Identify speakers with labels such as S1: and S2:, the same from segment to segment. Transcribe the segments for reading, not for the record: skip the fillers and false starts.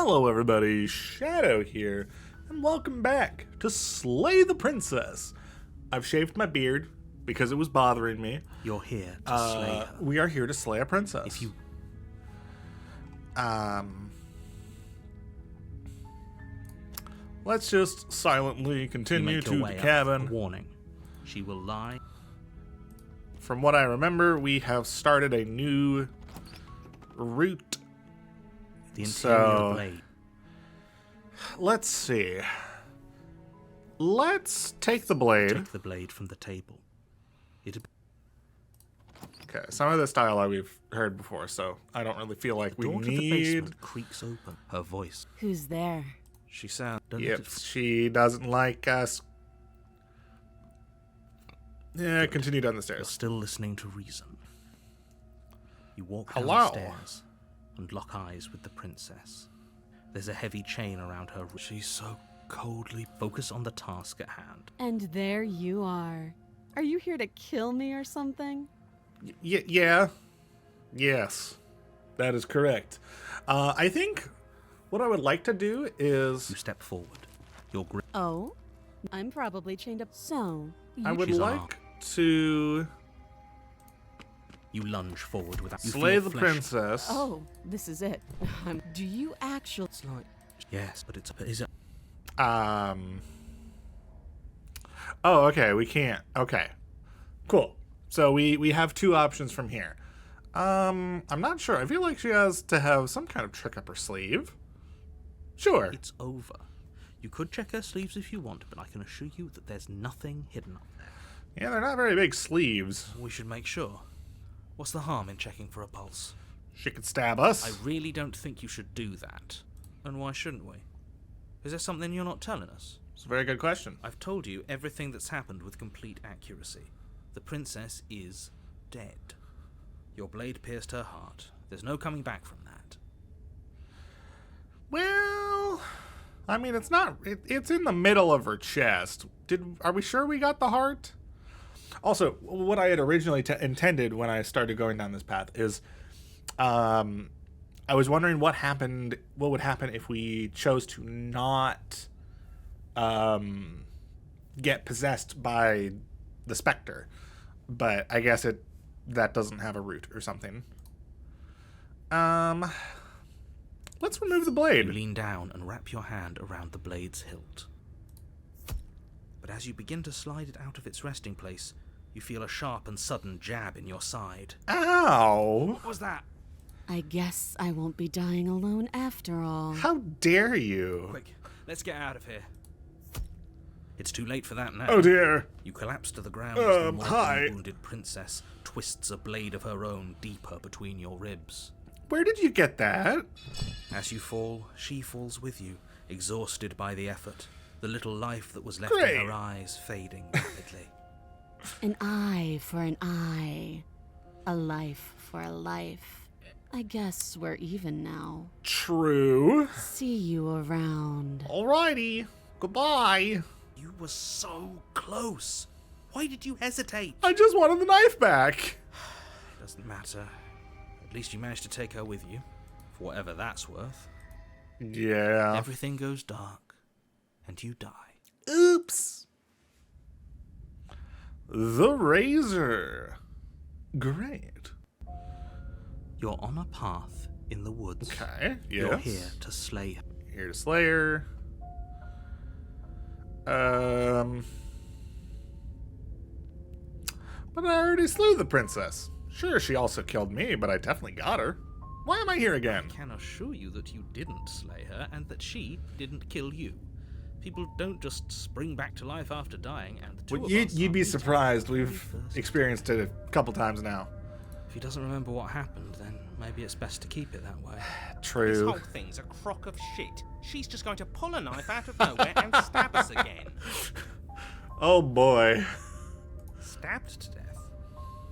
S1: Hello everybody, Shadow here, and welcome back to Slay the Princess. I've shaved my beard because it was bothering me.
S2: You're here to slay her.
S1: We are here to slay a princess.
S2: If you...
S1: Let's just silently
S2: you
S1: continue
S2: make
S1: to
S2: your
S1: the
S2: way up,
S1: cabin.
S2: a warning. She will lie.
S1: From what I remember, we have started a new route.
S2: The interior
S1: So-
S2: blade.
S1: Let's see. Let's take the blade.
S2: Take the blade from the table.
S1: Okay, some of this dialogue we've heard before, so I don't really feel like we
S2: Door to the
S1: need...
S2: basement creaks open. Her voice.
S3: Who's there?
S2: She sounds...
S1: Yep, she doesn't like us. Yeah, continue down the
S2: You're
S1: stairs.
S2: still listening to reason. You walk down
S1: Hello.
S2: the stairs and lock eyes with the princess. There's a heavy chain around her. She's so coldly... Focus on the task at hand.
S3: And there you are. Are you here to kill me or something?
S1: Yeah. Yes. That is correct. I think what I would like to do is...
S2: You step forward. Your grip...
S3: Oh, I'm probably chained up. So,
S1: I would
S2: She's
S1: like
S2: unarmed.
S1: to
S2: You lunge forward without... You
S1: slay
S2: feel
S1: the
S2: flesh.
S1: princess.
S3: Oh, this is it. Do you actually?
S2: Yes, but it's... Is it...
S1: Oh, okay, we can't. Okay. Cool. So we have two options from here. I'm not sure. I feel like she has to have some kind of trick up her sleeve. Sure.
S2: It's over. You could check her sleeves if you want, but I can assure you that there's nothing hidden up there.
S1: Yeah, they're not very big sleeves.
S2: We should make sure. What's the harm in checking for a pulse?
S1: She could stab us.
S2: I really don't think you should do that. And why shouldn't we? Is there something you're not telling us?
S1: It's a very good question.
S2: I've told you everything that's happened with complete accuracy. The princess is dead. Your blade pierced her heart. There's no coming back from that.
S1: Well, I mean, it's not. It's in the middle of her chest. Are we sure we got the heart? Also, what I had originally intended when I started going down this path is, I was wondering what would happen if we chose to not, get possessed by the specter. But I guess that doesn't have a root or something. Let's remove the blade.
S2: You lean down and wrap your hand around the blade's hilt. But as you begin to slide it out of its resting place, you feel a sharp and sudden jab in your side.
S1: Ow!
S2: What was that?
S3: I guess I won't be dying alone after all.
S1: How dare you?
S2: Quick, let's get out of here. It's too late for that now.
S1: Oh dear.
S2: You collapse to the ground as the
S1: Hi.
S2: mortally wounded princess twists a blade of her own deeper between your ribs.
S1: Where did you get that?
S2: As you fall, she falls with you, exhausted by the effort, the little life that was left
S1: Great.
S2: in her eyes fading rapidly.
S3: An eye for an eye. A life for a life. I guess we're even now.
S1: True.
S3: See you around.
S1: Alrighty. Goodbye.
S2: You were so close. Why did you hesitate?
S1: I just wanted the knife back.
S2: Doesn't matter. At least you managed to take her with you, for whatever that's worth.
S1: Yeah.
S2: Everything goes dark, and you die.
S1: Oops. The razor. Great.
S2: You're on a path in the woods.
S1: Okay. Yes.
S2: You're here to slay her.
S1: Here to slay her. But I already slew the princess. Sure, she also killed me, but I definitely got her. Why am I here again?
S2: I can assure you that you didn't slay her, and that she didn't kill you. People don't just spring back to life after dying, and the two of us
S1: You'd
S2: are
S1: be
S2: meeting
S1: surprised.
S2: for the
S1: We've
S2: very first
S1: experienced it a couple times now.
S2: If he doesn't remember what happened, then maybe it's best to keep it that way.
S4: This
S1: True.
S4: whole thing's a crock of shit. She's just going to pull a knife out of nowhere and stab us again.
S1: Oh boy.
S4: Stabbed to death?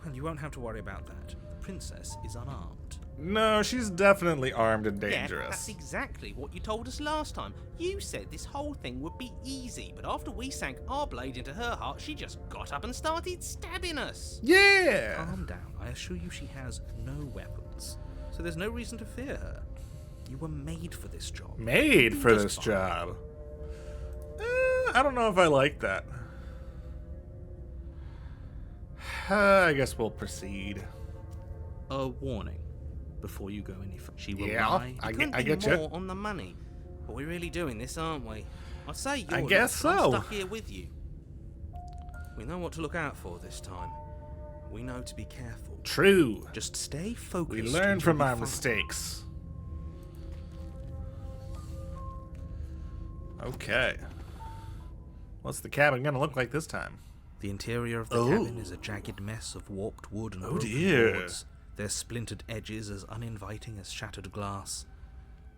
S2: Well, you won't have to worry about that. The princess is unarmed.
S1: No, she's definitely armed and
S4: Yeah,
S1: dangerous.
S4: that's exactly what you told us last time. You said this whole thing would be easy, but after we sank our blade into her heart, she just got up and started stabbing us.
S1: Yeah.
S2: Calm down. I assure you she has no weapons, so there's no reason to fear her. You were made for this job.
S1: Made
S2: You'll
S1: for
S2: do
S1: this
S2: just fine.
S1: job. I don't know if I like that. I guess we'll proceed.
S2: A warning before you go any further. She will
S1: Yeah,
S2: lie.
S1: I
S4: Couldn't
S1: get
S4: be
S1: you.
S4: more on the money. But we're really doing this, aren't we? I'd say you're
S1: I guess
S4: lost,
S1: so.
S4: I'm stuck here with you. We know what to look out for this time. We know to be careful.
S1: True.
S2: Just stay focused.
S1: We
S2: and
S1: learn
S2: you'll
S1: from
S2: be
S1: our
S2: fine.
S1: mistakes. Okay. What's the cabin gonna look like this time?
S2: The interior of the
S1: Oh.
S2: cabin is a jagged mess of warped wood and broken
S1: dear.
S2: boards, their splintered edges as uninviting as shattered glass.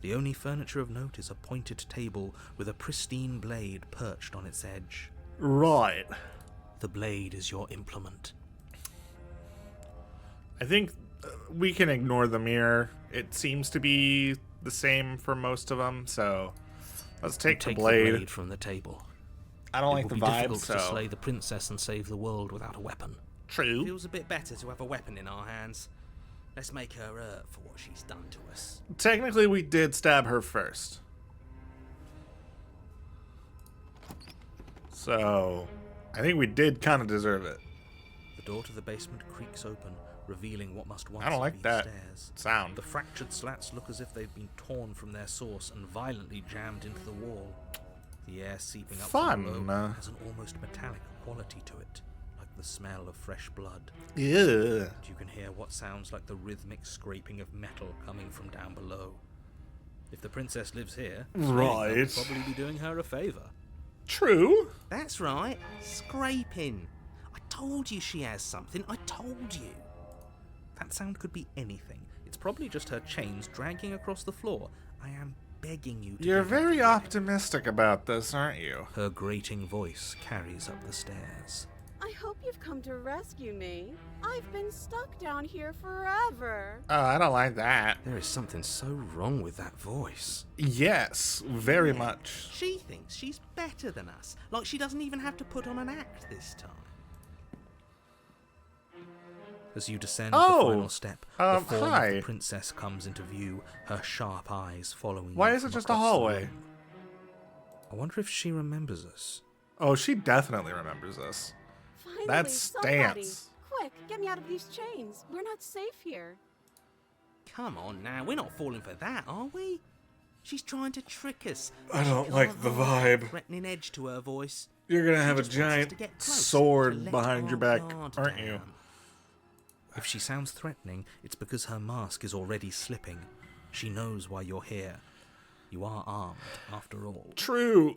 S2: The only furniture of note is a pointed table with a pristine blade perched on its edge.
S1: Right.
S2: The blade is your implement.
S1: I think we can ignore the mirror. It seems to be the same for most of them, so let's take,
S2: Take
S1: the blade.
S2: the blade from the table.
S1: I don't
S2: It
S1: like
S2: will
S1: the
S2: be
S1: vibe,
S2: difficult to
S1: so
S2: slay the princess and save the world without a weapon.
S1: true.
S4: Feels a bit better to have a weapon in our hands. Let's make her hurt for what she's done to us.
S1: Technically, we did stab her first. So, I think we did kind of deserve it.
S2: The door to the basement creaks open, revealing what must once
S1: I don't
S2: have
S1: like
S2: been
S1: that
S2: stairs.
S1: sound.
S2: The fractured slats look as if they've been torn from their source and violently jammed into the wall. The air seeping up
S1: Fun.
S2: from below has an almost metallic quality to it, like the smell of fresh blood.
S1: Yeah.
S2: And you can hear what sounds like the rhythmic scraping of metal coming from down below. If the princess lives here, slaying her
S1: Right.
S2: would probably be doing her a favor.
S1: True.
S4: That's right, scraping. I told you she has something, I told you.
S2: That sound could be anything. It's probably just her chains dragging across the floor. I am begging you to
S1: You're
S2: get out
S1: very
S2: of here.
S1: optimistic about this, aren't you?
S2: Her grating voice carries up the stairs.
S3: I hope you've come to rescue me. I've been stuck down here forever.
S1: Oh, I don't like that.
S2: There is something so wrong with that voice.
S1: Yes, very much.
S4: She thinks she's better than us, like she doesn't even have to put on an act this time.
S2: As you descend
S1: Oh,
S2: the final step, the form of
S1: hi.
S2: the princess comes into view, her sharp eyes following
S1: Why
S2: you
S1: is it
S2: from
S1: just a
S2: across the
S1: hallway?
S2: room. I wonder if she remembers us.
S1: Oh, she definitely remembers us.
S3: Finally,
S1: That
S3: somebody.
S1: stance.
S3: Quick, get me out of these chains. We're not safe here.
S4: Come on now, we're not falling for that, are we? She's trying to trick us.
S1: I
S4: She
S1: don't
S4: can't
S1: like the
S4: hide
S1: vibe.
S4: Threatening edge to her voice.
S1: You're gonna have a
S4: She just wants us
S1: giant
S4: to get close, to
S1: sword
S4: let
S1: behind your
S4: our
S1: back,
S4: guard
S1: aren't you?
S4: down.
S2: If she sounds threatening, it's because her mask is already slipping. She knows why you're here. You are armed, after all.
S1: True.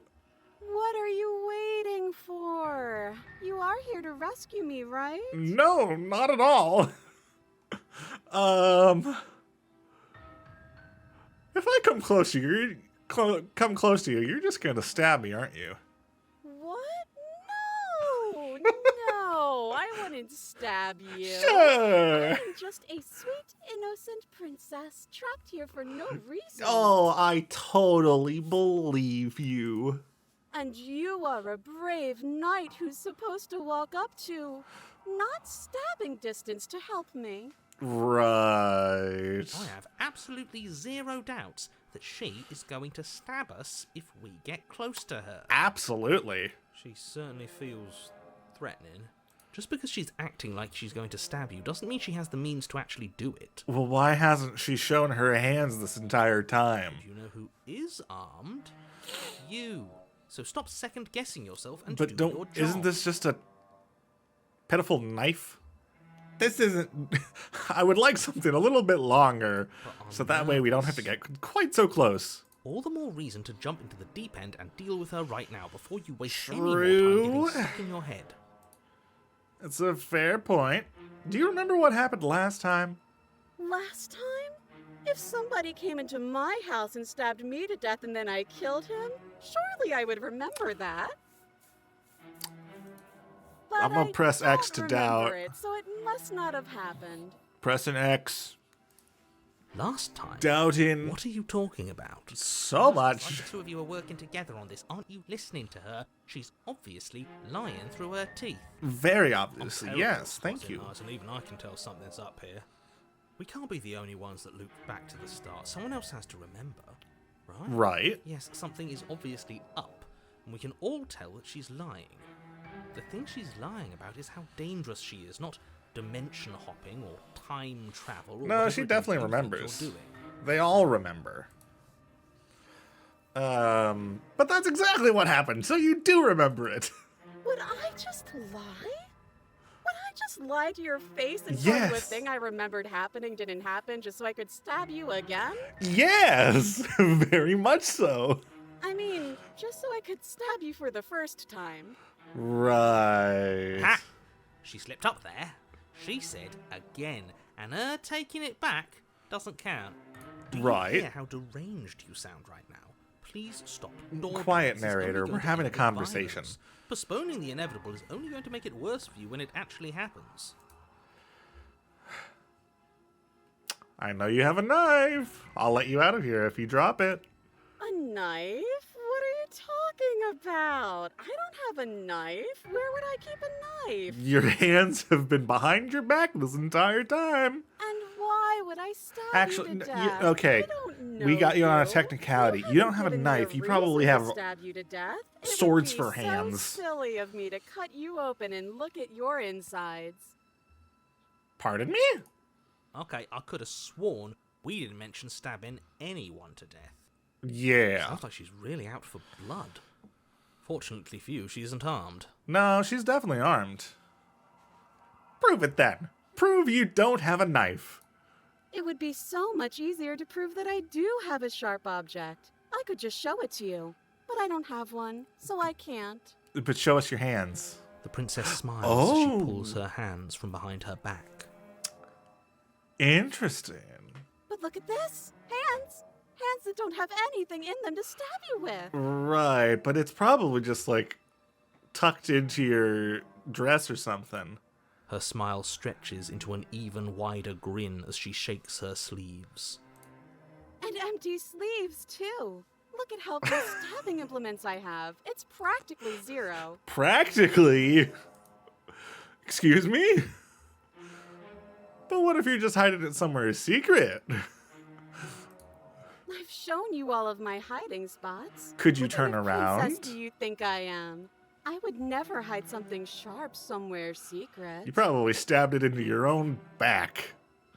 S3: What are you waiting for? You are here to rescue me, right?
S1: No, not at all. If I come close to you, you're just gonna stab me, aren't you?
S3: What? No! No! I wouldn't stab you.
S1: Sure.
S3: I'm just a sweet, innocent princess trapped here for no reason.
S1: Oh, I totally believe you.
S3: And you are a brave knight who's supposed to walk up to, not stabbing distance to help me.
S1: Right.
S4: I have absolutely zero doubts that she is going to stab us if we get close to her.
S1: Absolutely.
S2: She certainly feels threatening. Just because she's acting like she's going to stab you doesn't mean she has the means to actually do it.
S1: Well, why hasn't she shown her hands this entire time?
S4: Do you know who is armed? You. So stop second guessing yourself and
S1: But
S4: do your job.
S1: isn't this just a pitiful knife? This isn't. I would like something a little bit longer, so that way we don't have to get quite so close.
S4: all the more reason to jump into the deep end and deal with her right now before you waste any more time
S1: True.
S4: getting stuck in your head.
S1: It's a fair point. Do you remember what happened last time?
S3: Last time? If somebody came into my house and stabbed me to death and then I killed him, surely I would remember that. But
S1: I'm gonna
S3: I
S1: press X
S3: don't
S1: to doubt.
S3: remember it, so it must not have happened.
S1: Press an X.
S2: Last time?
S1: Doubting
S2: What are you talking about?
S1: so
S4: Like
S1: much.
S4: the two of you are working together on this. Aren't you listening to her? She's obviously lying through her teeth.
S1: Very obviously.
S2: Terrible
S1: Yes, thank
S2: fuzzy
S1: you.
S2: eyes, and even I can tell something's up here. We can't be the only ones that loop back to the start. Someone else has to remember, right?
S1: Right.
S2: Yes, something is obviously up, and we can all tell that she's lying. The thing she's lying about is how dangerous she is, not dimension hopping or time travel. Or
S1: No,
S2: whatever
S1: she
S2: it is
S1: definitely
S2: you think
S1: remembers.
S2: you're doing.
S1: They all remember. But that's exactly what happened, so you do remember it.
S3: Would I just lie? Would I just lie to your face and tell you a
S1: Yes.
S3: thing I remembered happening didn't happen just so I could stab you again?
S1: Yes, very much so.
S3: I mean, just so I could stab you for the first time.
S1: Right.
S2: Ha! She slipped up there. She said again, and her taking it back doesn't count. Do you
S1: Right.
S2: hear how deranged you sound right now? Please stop. dawdling.
S1: Quiet,
S2: This is only
S1: narrator.
S2: going
S1: We're
S2: to
S1: having a
S2: end with
S1: conversation.
S2: violence. Postponing the inevitable is only going to make it worse for you when it actually happens.
S1: I know you have a knife. I'll let you out of here if you drop it.
S3: A knife? What are you talking about? I don't have a knife. Where would I keep a knife?
S1: Your hands have been behind your back this entire time.
S3: And why would I stab
S1: Actually,
S3: you to
S1: you-
S3: death?
S1: okay,
S3: I don't know
S1: we got you on a
S3: you.
S1: technicality. You don't have a
S3: haven't given me
S1: knife. You probably
S3: reason to
S1: have
S3: stab you to death. It would
S1: swords
S3: be
S1: for hands.
S3: So silly of me to cut you open and look at your insides.
S1: Pardon me?
S2: Okay, I could have sworn we didn't mention stabbing anyone to death.
S1: Yeah.
S2: Sounds like she's really out for blood. Fortunately for you, she isn't armed.
S1: No, she's definitely armed. Prove it then. Prove you don't have a knife.
S3: It would be so much easier to prove that I do have a sharp object. I could just show it to you. But I don't have one, so I can't.
S1: But show us your hands.
S2: The princess smiles as
S1: Oh.
S2: she pulls her hands from behind her back.
S1: Interesting.
S3: But look at this. Hands. Hands that don't have anything in them to stab you with.
S1: Right, but it's probably just like tucked into your dress or something.
S2: Her smile stretches into an even wider grin as she shakes her sleeves.
S3: And empty sleeves, too. Look at how few stabbing implements I have. It's practically zero.
S1: Practically. Excuse me? But what if you're just hiding it somewhere secret?
S3: I've shown you all of my hiding spots.
S1: Could you
S3: What
S1: turn
S3: kind of
S1: around?
S3: princess do you think I am? I would never hide something sharp somewhere secret.
S1: You probably stabbed it into your own back.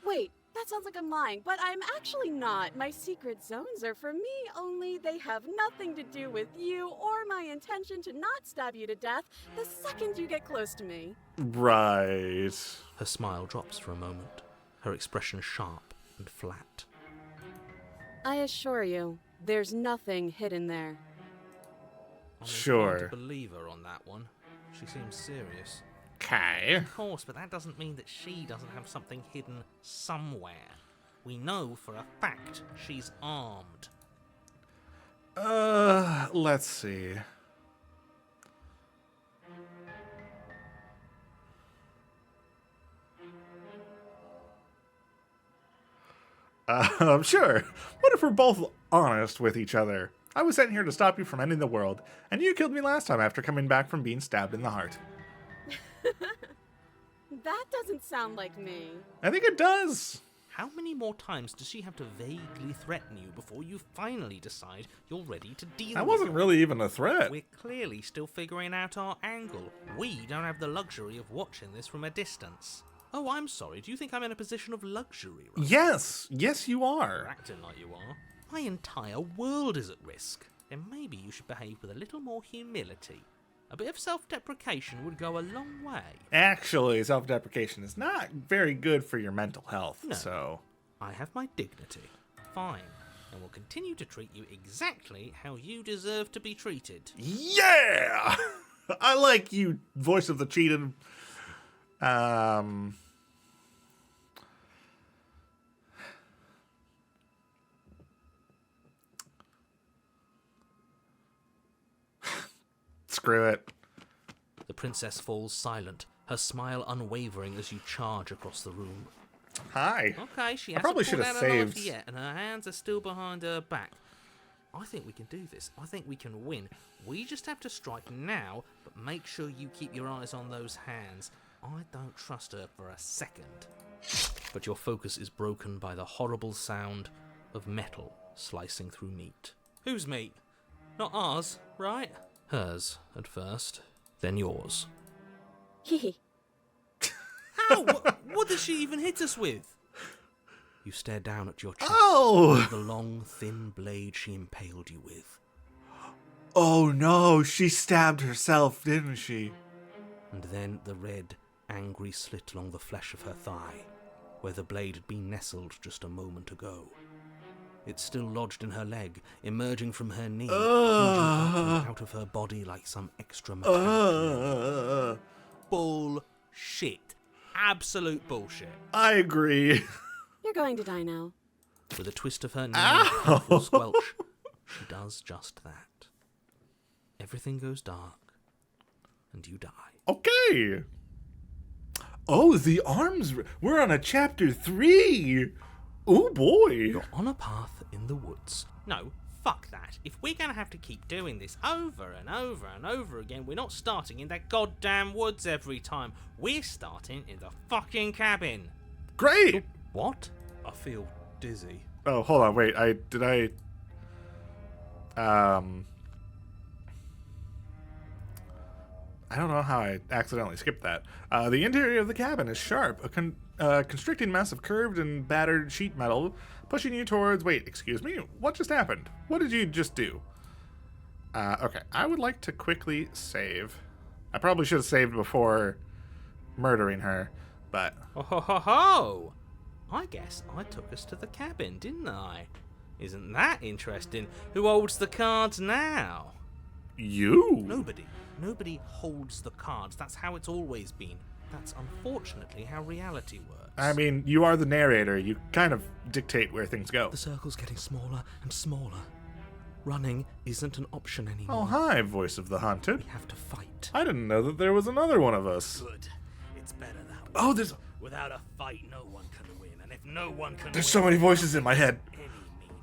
S3: Wait, that sounds like I'm lying, but I'm actually not. My secret zones are for me, only they have nothing to do with you or my intention to not stab you to death the second you get close to me.
S1: Right.
S2: Her smile drops for a moment, her expression sharp and flat.
S3: I assure you, there's nothing hidden there.
S2: I'm
S1: Sure.
S2: inclined to believe her on that one. She seems serious.
S1: Okay.
S2: Of course, but that doesn't mean that she doesn't have something hidden somewhere. We know for a fact she's armed.
S1: Let's see. Sure. What if we're both honest with each other? I was sent here to stop you from ending the world, and you killed me last time after coming back from being stabbed in the heart.
S3: That doesn't sound like me.
S1: I think it does.
S2: How many more times does she have to vaguely threaten you before you finally decide you're ready to deal
S1: That
S2: with
S1: wasn't
S2: her?
S1: really even a threat.
S2: We're clearly still figuring out our angle. We don't have the luxury of watching this from a distance. Oh, I'm sorry. Do you think I'm in a position of luxury right
S1: Yes. Yes, you
S2: You're
S1: are.
S2: acting like you are. My entire world is at risk. Then maybe you should behave with a little more humility. A bit of self-deprecation would go a long way.
S1: Actually, self-deprecation is not very good for your mental health,
S2: No.
S1: so...
S2: I have my dignity. Fine. And will continue to treat you exactly how you deserve to be treated.
S1: Yeah! I like you, voice of the cheated. Screw it.
S2: The princess falls silent, her smile unwavering as you charge across the room.
S1: Hi.
S2: Okay, she
S1: I
S2: hasn't
S1: probably
S2: pulled
S1: should
S2: out
S1: have
S2: a knife
S1: saved.
S2: yet, and her hands are still behind her back. I think we can do this. I think we can win. We just have to strike now, but make sure you keep your eyes on those hands. I don't trust her for a second. but your focus is broken by the horrible sound of metal slicing through meat.
S4: Whose meat? Not ours, right?
S2: Hers at first, then yours.
S3: Hehe.
S4: How? What did she even hit us with?
S2: You stare down at your chest,
S1: Oh!
S2: the long, thin blade she impaled you with.
S1: Oh no, she stabbed herself, didn't she?
S2: And then the red, angry slit along the flesh of her thigh, where the blade had been nestled just a moment ago. It's still lodged in her leg, emerging from her knee, hinging up and out of her body like some extra metallic.
S4: Bullshit. Absolute bullshit.
S1: I agree.
S3: You're going to die now.
S2: With a twist of her knee and a painful squelch, she does just that. Everything goes dark, and you die.
S1: Okay. Oh, the arms. We're on a chapter 3. Oh boy.
S2: You're on a path in the woods.
S4: No, fuck that. If we're gonna have to keep doing this over and over and over again, we're not starting in that goddamn woods every time. We're starting in the fucking cabin.
S1: Great.
S2: What? I feel dizzy.
S1: Oh, hold on. Wait. I don't know how I accidentally skipped that. The interior of the cabin is sharp, a constricting mess of curved and battered sheet metal, pushing you towards... Wait, excuse me? What just happened? What did you just do? Okay, I would like to quickly save. I probably should have saved before murdering her, but...
S4: Oh ho ho ho! I guess I took us to the cabin, didn't I? Isn't that interesting? Who holds the cards now?
S1: You?
S4: Nobody holds the cards. That's how it's always been. That's unfortunately how reality works.
S1: I mean, you are the narrator. You kind of dictate where things go.
S2: The circle's getting smaller and smaller. Running isn't an option anymore.
S1: Oh, hi, voice of the haunted.
S2: We have to fight.
S1: I didn't know that there was another one of us.
S5: Good. It's better that way.
S1: Oh, there's
S5: Without a fight, no one can win. And if no one can
S1: there's
S5: win,
S1: so many voices in my head.
S5: any meaning.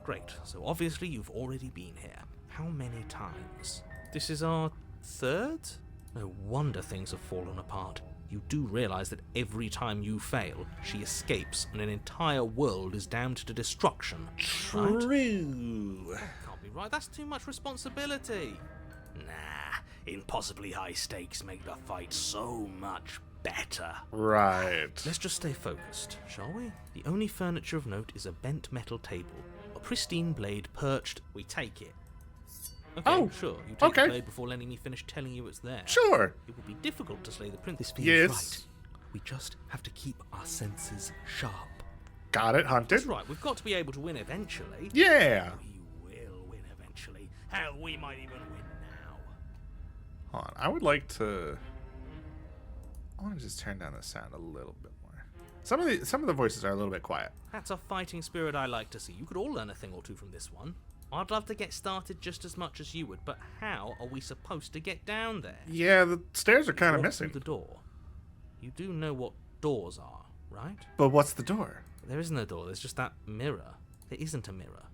S2: Great, so obviously you've already been here. How many times? This is our third? No wonder things have fallen apart. You do realize that every time you fail, she escapes and an entire world is damned to destruction, right?
S1: True.
S4: Can't be right. That's too much responsibility.
S5: Nah, impossibly high stakes make the fight so much better.
S1: Right.
S2: Let's just stay focused, shall we? The only furniture of note is a bent metal table, a pristine blade perched.
S4: We take it.
S2: Okay,
S1: Oh,
S2: sure. You take
S1: okay.
S2: the blade before letting me finish telling you it's there.
S1: Sure.
S2: It would be difficult to slay the prince.
S6: This feels
S1: Yes.
S6: right. We just have to keep our senses sharp.
S1: Got it,
S4: That's
S1: hunted.
S4: right. We've got to be able to win eventually.
S1: Yeah.
S5: We will win eventually. Hell, we might even win now.
S1: Hold on. I would like to. I want to just turn down the sound a little bit more. Some of the voices are a little bit quiet.
S4: That's a fighting spirit I like to see. You could all learn a thing or two from this one. I'd love to get started just as much as you would, but how are we supposed to get down there?
S1: Yeah, the stairs are kind of
S2: Walk
S1: missing.
S2: through the door. You do know what doors are, right?
S1: But what's the door?
S2: There isn't a door, there's just that mirror. There isn't a mirror.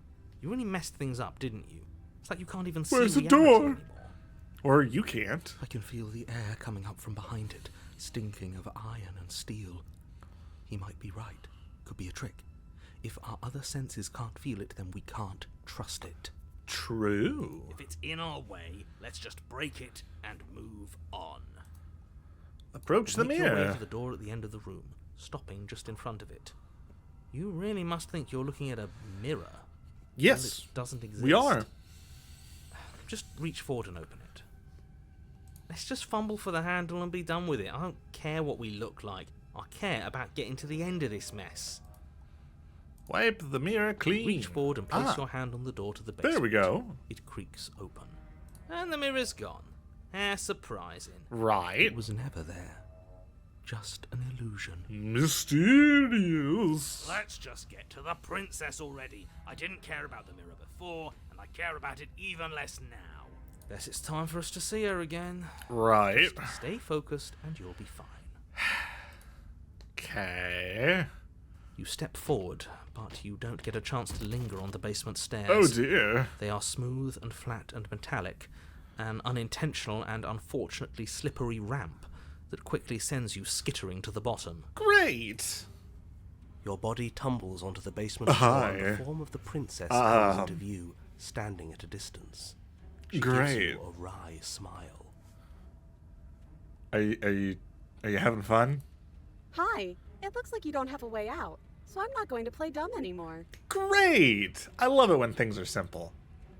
S2: You really messed things up, didn't you? It's like you can't even
S1: Where's
S2: see
S1: the
S2: reality
S1: door?
S2: anymore.
S1: Or you can't.
S6: I can feel the air coming up from behind it, stinking of iron and steel. He might be right. Could be a trick. If our other senses can't feel it, then we can't trust it.
S1: True.
S5: If it's in our way, let's just break it and move on.
S1: Approach the
S2: Make your way
S1: mirror.
S2: to the door at the end of the room, stopping just in front of it. You really must think you're looking at a mirror. Well,
S1: Yes,
S2: it doesn't exist.
S1: we are.
S2: Just reach forward and open it. Let's just fumble for the handle and be done with it. I don't care what we look like. I care about getting to the end of this mess.
S1: Wipe the mirror clean.
S2: Reach forward and place
S1: Ah,
S2: your hand on the door to the basement.
S1: there we go.
S2: It creaks open.
S4: And the mirror's gone. How surprising.
S1: Right.
S6: It was never there. Just an illusion.
S1: Mysterious.
S5: Let's just get to the princess already. I didn't care about the mirror before, and I care about it even less now.
S2: Guess it's time for us to see her again.
S1: Right.
S2: Stay focused and you'll be fine.
S1: Okay.
S2: You step forward, but you don't get a chance to linger on the basement stairs.
S1: Oh dear.
S2: They are smooth and flat and metallic, an unintentional and unfortunately slippery ramp, that quickly sends you skittering to the bottom.
S1: Great!
S6: Your body tumbles onto the basement floor, and the form of the princess comes into view, standing at a distance. She gives
S1: Great.
S6: you a wry smile.
S1: Are you having fun?
S3: Hi. It looks like you don't have a way out, so I'm not going to play dumb anymore.
S1: Great! I love it when things are simple.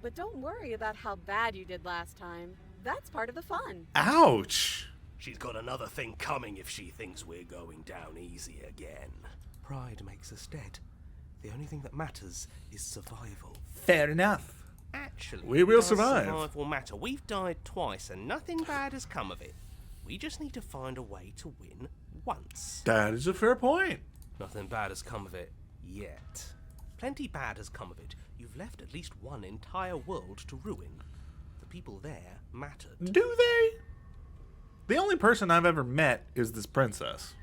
S3: But don't worry about how bad you did last time. That's part of the fun.
S1: Ouch!
S6: She's got another thing coming if she thinks we're going down easy again. Pride makes us dead. The only thing that matters is survival.
S1: Fair enough.
S5: Actually,
S1: We will
S5: does
S1: survive.
S5: Survival matter. We've died twice and nothing bad has come of it. We just need to find a way to win once.
S1: That is a fair point.
S6: Nothing bad has come of it yet.
S5: Plenty bad has come of it. You've left at least one entire world to ruin. The people there mattered.
S1: Do they? The only person I've ever met is this princess.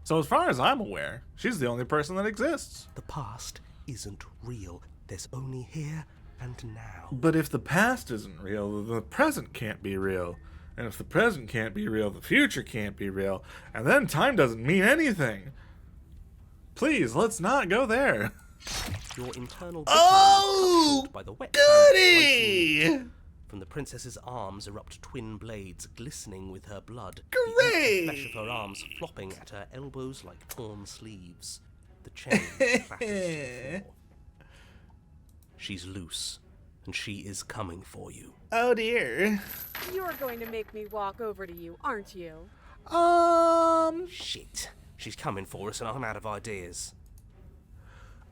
S1: So as far as I'm aware, she's the only person that exists.
S6: The past isn't real. There's only here and now.
S1: But if the past isn't real, the present can't be real. And if the present can't be real, the future can't be real. And then time doesn't mean anything. Please, let's not go there.
S5: Your internal
S1: Oh,
S5: by the wet sand
S1: goody!
S5: From the princess's arms erupt twin blades, glistening with her blood.
S1: Great!
S5: The flesh of her arms flopping at her elbows like torn sleeves. The chain clatters to the floor. She's loose, and she is coming for you.
S1: Oh dear.
S3: You're going to make me walk over to you, aren't you?
S5: Shit. She's coming for us, and I'm out of ideas.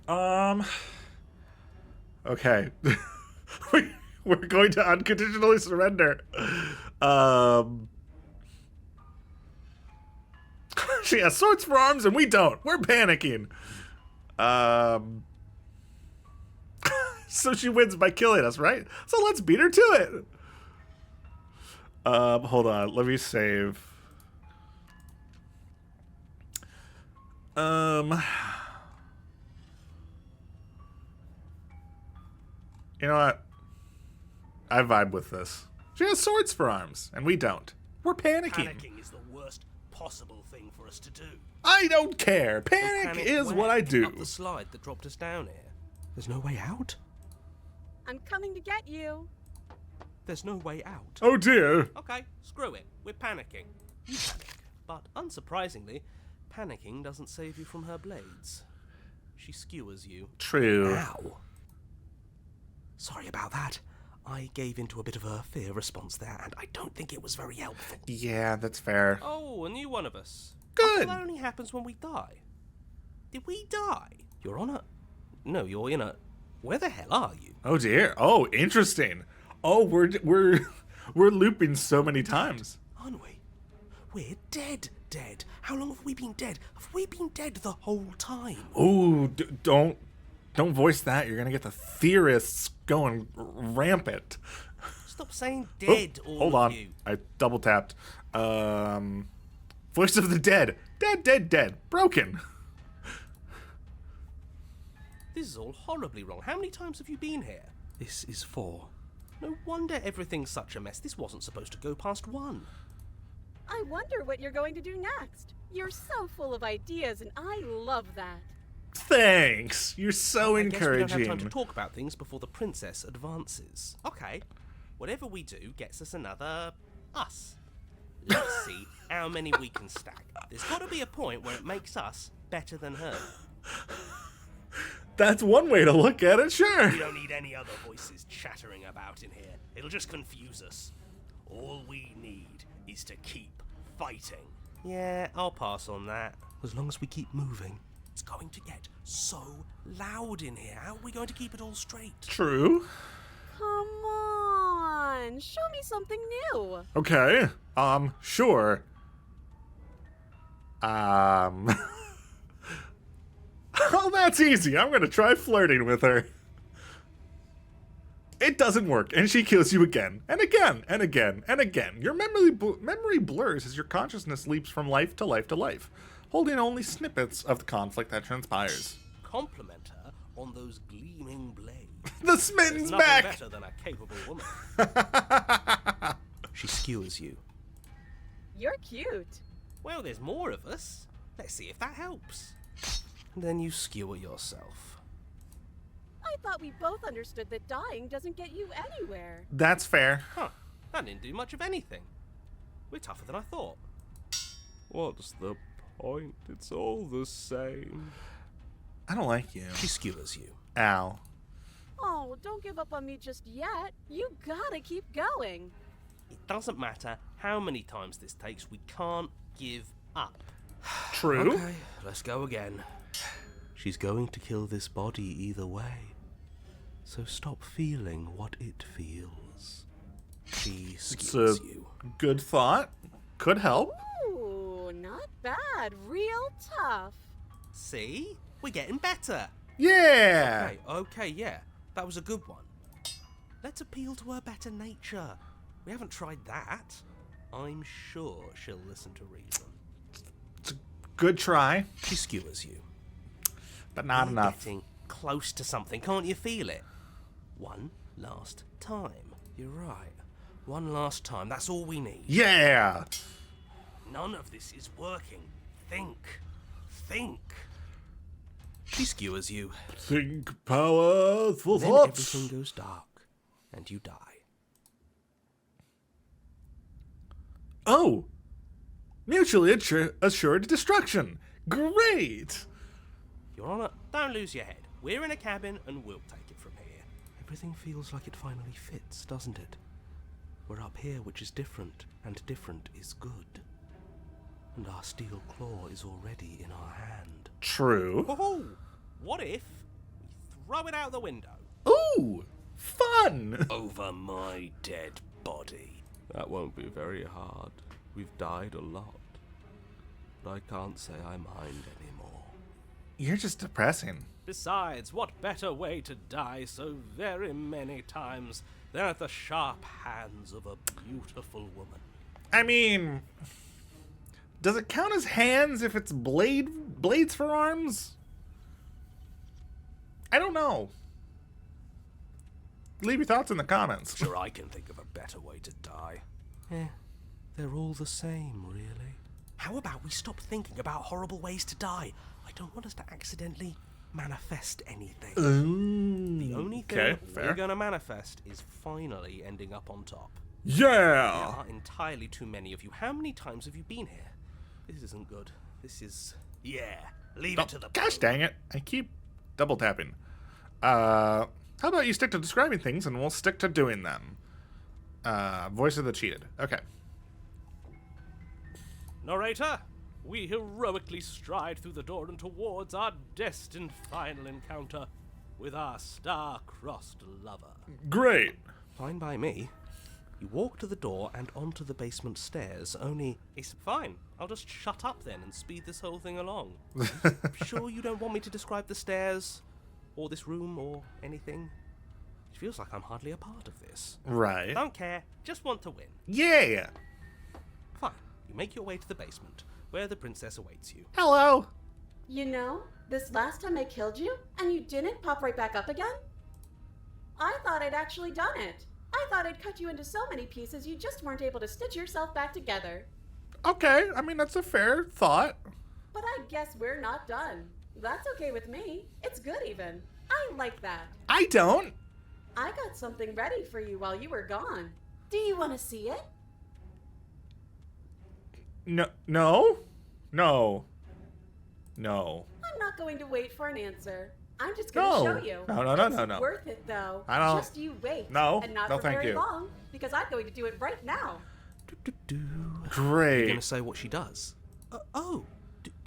S1: Okay. We're going to unconditionally surrender. She has swords for arms and we don't. We're panicking. So she wins by killing us, right? So let's beat her to it. Hold on. Let me save. You know what? I vibe with this. She has swords for arms, and we don't. We're panicking.
S5: Panicking is the worst possible thing for us to do.
S1: I don't care. Panic
S5: Panic
S1: is
S5: where?
S1: what I do.
S5: Up the slide that dropped us down here.
S6: There's no way out?
S3: I'm coming to get you.
S6: There's no way out.
S1: Oh dear.
S5: Okay, screw it. We're panicking. You panic. But unsurprisingly, panicking doesn't save you from her blades. She skewers you.
S1: True.
S6: Ow. Sorry about that. I gave into a bit of a fear response there, and I don't think it was very helpful.
S1: Yeah, that's fair.
S5: Oh, a new one of us.
S1: Good.
S5: That only happens when we die. Did we die? You're on a... No, you're in a... Where the hell are you?
S1: Oh dear. Oh, interesting. Oh, we're looping so many times.
S6: Aren't we? We're dead. How long have we been dead? Have we been dead the whole time?
S1: Ooh, don't voice that. You're gonna get the theorists going rampant.
S5: Stop saying dead,
S1: Oh,
S5: all
S1: hold
S5: of
S1: on.
S5: you.
S1: I double tapped. Voice of the dead. Dead. Broken.
S5: This is all horribly wrong. How many times have you been here?
S6: This is 4.
S5: No wonder everything's such a mess. This wasn't supposed to go past 1.
S3: I wonder what you're going to do next. You're so full of ideas, and I love that.
S1: Thanks. You're so
S5: I guess we don't have time to
S1: encouraging.
S5: talk about things before the princess advances. Okay, whatever we do gets us another us. Let's see how many we can stack. There's got to be a point where it makes us better than her.
S1: That's one way to look at it, sure.
S5: We don't need any other voices chattering about in here. It'll just confuse us. All we need is to keep fighting. Yeah, I'll pass on that.
S6: As long as we keep moving.
S5: It's going to get so loud in here. How are we going to keep it all straight?
S1: True.
S3: Come on, show me something new.
S1: Okay. Sure. Oh, that's easy. I'm gonna try flirting with her. It doesn't work, and she kills you again, and again, and again, and again. Your memory blurs as your consciousness leaps from life to life to life, holding only snippets of the conflict that transpires.
S5: Compliment her on those gleaming blades.
S1: The Smitten's
S5: There's nothing
S1: back!
S5: better than a capable woman.
S6: She skewers you.
S3: You're cute.
S5: Well, there's more of us. Let's see if that helps. And then you skewer yourself.
S3: I thought we both understood that dying doesn't get you anywhere.
S1: That's fair.
S5: Huh. That didn't do much of anything. We're tougher than I thought.
S7: What's the point? It's all the same.
S1: I don't like you.
S5: She skewers you.
S1: Ow.
S3: Oh, don't give up on me just yet. You gotta keep going.
S5: It doesn't matter how many times this takes, we can't give up.
S1: True.
S2: Okay, let's go again. She's going to kill this body either way. So stop feeling what it feels. She
S1: It's
S2: skewers
S1: a
S2: you.
S1: good thought. Could help.
S3: Ooh, not bad. Real tough.
S5: See? We're getting better.
S1: Yeah.
S5: Okay, yeah. That was a good one. Let's appeal to her better nature. We haven't tried that. I'm sure she'll listen to reason.
S1: It's a good try,
S5: She skewers you.
S1: but not
S5: You're
S1: enough.
S5: Getting close to something, can't you feel it? One last time. You're right. One last time. That's all we need.
S1: Yeah.
S5: None of this is working. Think. Think.
S2: She skewers you.
S1: Think powerful
S2: Then
S1: thoughts.
S2: everything goes dark, and you die.
S1: Oh. Mutually assured destruction. Great.
S5: Your Honor, don't lose your head. We're in a cabin and we'll take it from here.
S2: Everything feels like it finally fits, doesn't it? We're up here, which is different, and different is good. And our steel claw is already in our hand.
S1: True.
S5: Oh, what if we throw it out the window?
S1: Ooh. Fun.
S5: Over my dead body.
S7: That won't be very hard. We've died a lot. But I can't say I mind anymore.
S1: You're just depressing.
S5: Besides, what better way to die so very many times than at the sharp hands of a beautiful woman?
S1: I mean, does it count as hands if it's blades for arms? I don't know. Leave your thoughts in the comments.
S5: Sure, I can think of a better way to die.
S2: They're all the same, really.
S5: How about we stop thinking about horrible ways to die? I don't want us to accidentally manifest anything. The only thing
S1: Okay,
S5: we're
S1: fair.
S5: gonna manifest is finally ending up on top.
S1: Yeah.
S5: There are entirely too many of you. How many times have you been here? This isn't good. This is... Yeah, leave it to the...
S1: Gosh dang it. I keep double tapping. How about you stick to describing things and we'll stick to doing them? Voice of the cheated. Okay.
S5: Narrator, we heroically stride through the door and towards our destined final encounter with our star-crossed lover.
S1: Great.
S2: Fine by me. You walk to the door and onto the basement stairs, only...
S5: It's fine. I'll just shut up then and speed this whole thing along. Sure you don't want me to describe the stairs, or this room, or anything? It feels like I'm hardly a part of this.
S1: Right.
S5: Don't care, just want to win.
S1: Yeah.
S5: Fine. You make your way to the basement, where the princess awaits you.
S1: Hello.
S3: You know, this last time I killed you, and you didn't pop right back up again? I thought I'd actually done it. I thought I'd cut you into so many pieces you just weren't able to stitch yourself back together.
S1: Okay. I mean, that's a fair thought.
S3: But I guess we're not done. That's okay with me. It's good even. I like that.
S1: I don't.
S3: I got something ready for you while you were gone. Do you want to see it?
S1: No. No. No. No.
S3: I'm not going to wait for an answer. I'm just going
S1: No.
S3: to show you.
S1: No.
S3: Worth it though.
S1: I don't-
S3: Just you wait.
S1: No.
S3: And not
S1: No,
S3: for
S1: thank
S3: very
S1: you.
S3: long, because I'm going to do it right now.
S2: You're
S1: Great.
S2: gonna say what she does.
S5: Do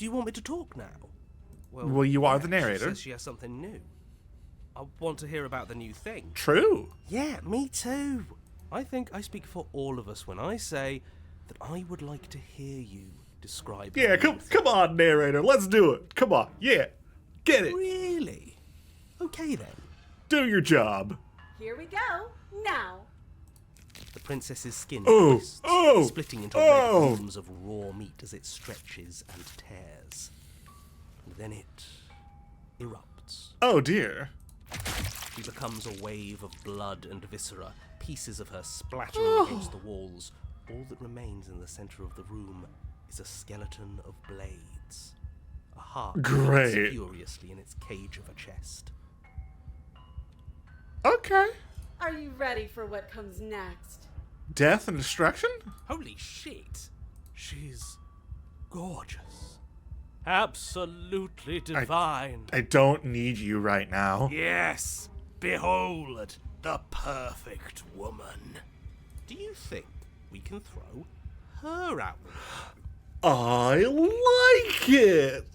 S5: you want me to talk now?
S1: Well, you are the
S5: She
S1: narrator.
S5: says she has something new. I want to hear about the new thing.
S1: True.
S5: Yeah, me too. I think I speak for all of us when I say that I would like to hear you describe.
S1: Yeah,
S5: the new
S1: come on, narrator. Let's do it. Come on. Yeah. Get it.
S5: Really? Okay then.
S1: Do your job.
S3: Here we go. Now.
S5: The princess's skin
S1: Oh,
S5: twists,
S1: oh,
S5: splitting into
S1: oh.
S5: red beams of raw meat as it stretches and tears. And then it erupts.
S1: Oh dear.
S5: She becomes a wave of blood and viscera, pieces of her splattering against the walls. All that remains in the center of the room is a skeleton of blades. A heart
S1: Great.
S5: beats furiously in its cage of a chest.
S1: Okay.
S3: Are you ready for what comes next?
S1: Death and destruction?
S4: Holy shit.
S5: She's gorgeous. Absolutely divine.
S1: I don't need you right now.
S5: Yes, behold the perfect woman. Do you think we can throw her out?
S1: I like it.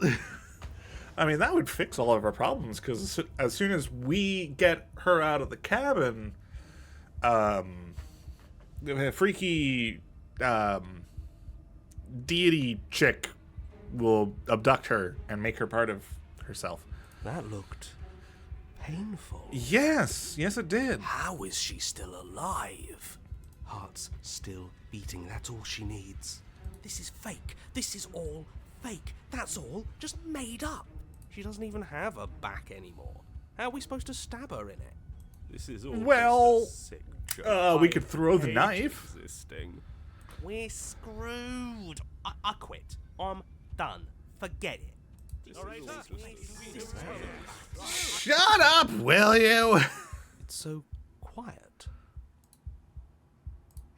S1: I mean, that would fix all of our problems, because as soon as we get her out of the cabin, the freaky deity chick will abduct her and make her part of herself.
S5: That looked painful.
S1: Yes, it did.
S5: How is she still alive? Heart's still beating, that's all she needs. This is fake. This is all fake. That's all just made up. She doesn't even have a back anymore. How are we supposed to stab her in it? This is all
S1: Well,
S5: just a sick joke.
S1: we could throw the
S5: hate
S1: knife.
S5: Existing. We're screwed. I quit. I'm done. Forget it.
S1: Shut up, will you?
S6: It's so quiet.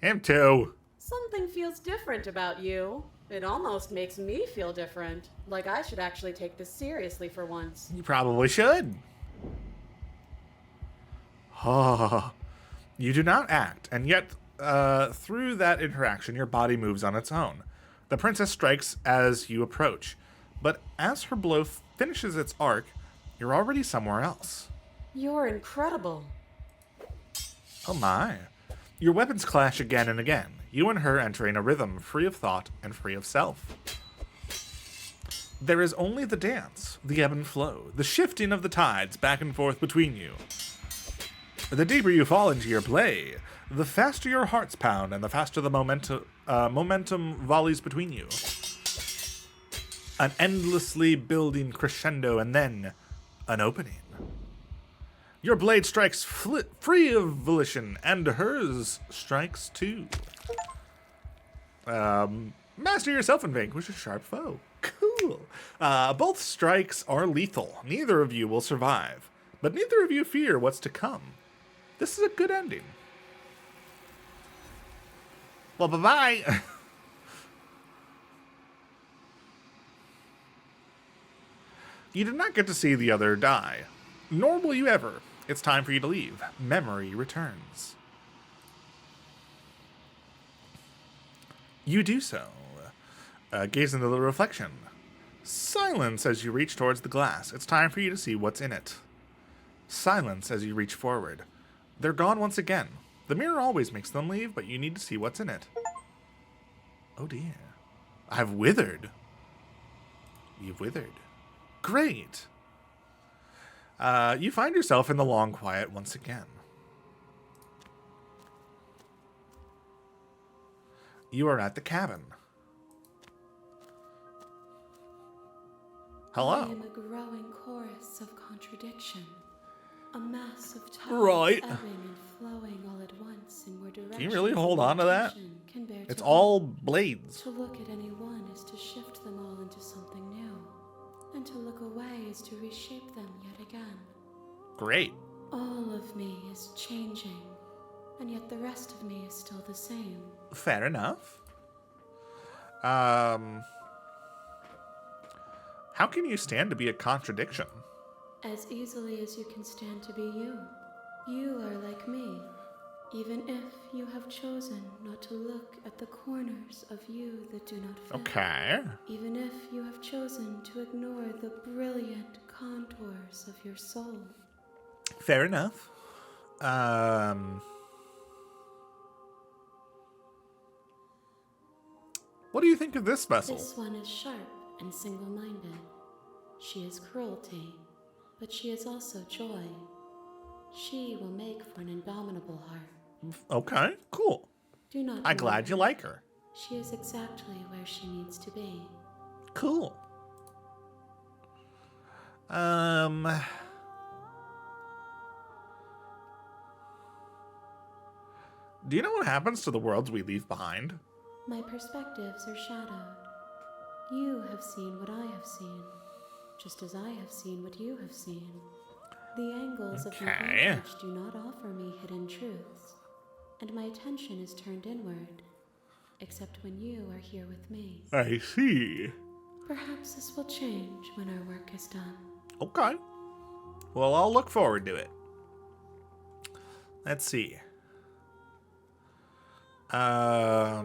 S1: Him too.
S3: Something feels different about you. It almost makes me feel different. Like I should actually take this seriously for once.
S1: You probably should. Oh, you do not act, and yet through that interaction, your body moves on its own. The princess strikes as you approach, but as her blow finishes its arc, you're already somewhere else.
S3: You're incredible.
S1: Oh my. Your weapons clash again and again, you and her entering a rhythm free of thought and free of self. There is only the dance, the ebb and flow, the shifting of the tides back and forth between you. The deeper you fall into your play, the faster your hearts pound and the faster the momentum volleys between you. An endlessly building crescendo and then an opening. Your blade strikes free of volition, and hers strikes too. Master yourself and vanquish a sharp foe. Cool. Both strikes are lethal. Neither of you will survive, but neither of you fear what's to come. This is a good ending. Well, bye-bye. You did not get to see the other die, nor will you ever. It's time for you to leave. Memory returns. You do so. Gaze into the reflection. Silence as you reach towards the glass. It's time for you to see what's in it. Silence as you reach forward. They're gone once again. The mirror always makes them leave, but you need to see what's in it. Oh dear. I've withered. You've withered. Great. You find yourself in the long quiet once again. You are at the cabin.
S8: I
S1: Hello.
S8: am a growing chorus of contradiction. A mass of tides
S1: Right.
S8: ebbing and flowing all at once in where direction.
S1: Can you really hold on to that?
S8: Can bear
S1: It's
S8: to
S1: all
S8: look.
S1: blades.
S8: To look at any one is to shift them all into something new. And to look away is to reshape them yet again.
S1: Great.
S8: All of me is changing, and yet the rest of me is still the same.
S1: Fair enough. How can you stand to be a contradiction?
S8: As easily as you can stand to be you. You are like me, even if you have chosen not to look at the corners of you that do not fit.
S1: Okay.
S8: Even if you have chosen to ignore the brilliant contours of your soul.
S1: Fair enough. What do you think of this vessel?
S8: This one is sharp and single-minded. She is cruelty, but she is also joy. She will make for an indomitable heart.
S1: Okay, cool.
S8: Do not
S1: I'm glad you
S8: worry.
S1: like her.
S8: She is exactly where she needs to be.
S1: Cool. Do you know what happens to the worlds we leave behind?
S8: My perspectives are shadowed. You have seen what I have seen, just as I have seen what you have seen. The angles of my
S1: Okay.
S8: vantage do not offer me hidden truths, and my attention is turned inward, except when you are here with me.
S1: I see.
S8: Perhaps this will change when our work is done.
S1: Okay. Well, I'll look forward to it. Let's see. I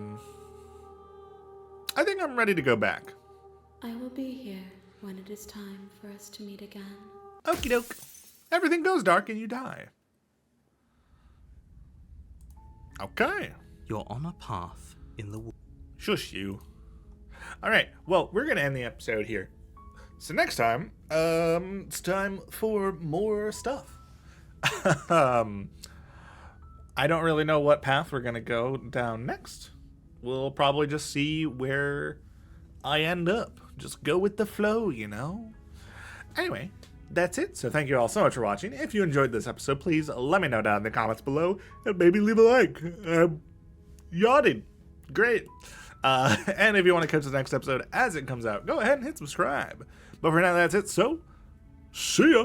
S1: think I'm ready to go back.
S8: I will be here when it is time for us to meet again.
S1: Okie doke. Everything goes dark and you die. Okay.
S2: You're on a path in the woods.
S1: Shush you. Alright, well, we're gonna end the episode here. So next time, it's time for more stuff. I don't really know what path we're gonna go down next. We'll probably just see where I end up. Just go with the flow, you know? Anyway, that's it. So thank you all so much for watching. If you enjoyed this episode, please let me know down in the comments below. And maybe leave a like. I'm yawning. Great. And if you want to catch the next episode as it comes out, go ahead and hit subscribe. But for now, that's it. So, see ya.